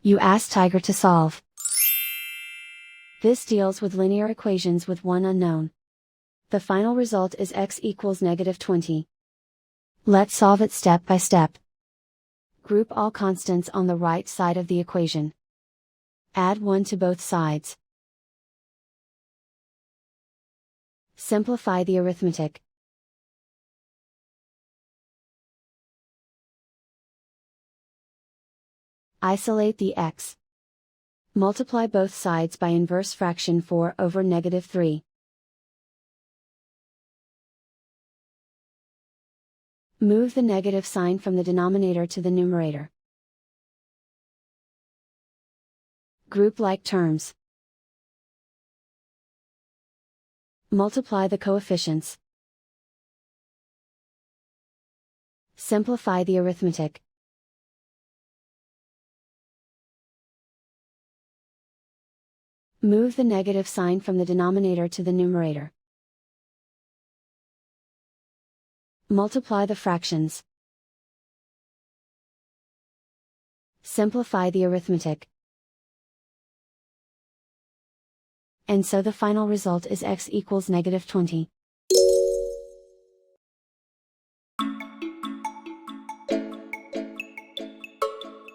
You ask Tiger to solve. This deals with linear equations with one unknown. The final result is x equals -20. Let's solve it step by step. Group all constants on the right side of the equation. Add 1 to both sides. Simplify the arithmetic. Isolate the x. Multiply both sides by inverse fraction 4 over -3. Move the negative sign from the denominator to the numerator. Group like terms. Multiply the coefficients. Simplify the arithmetic. Move the negative sign from the denominator to the numerator. Multiply the fractions. Simplify the arithmetic. And so the final result is x equals -20.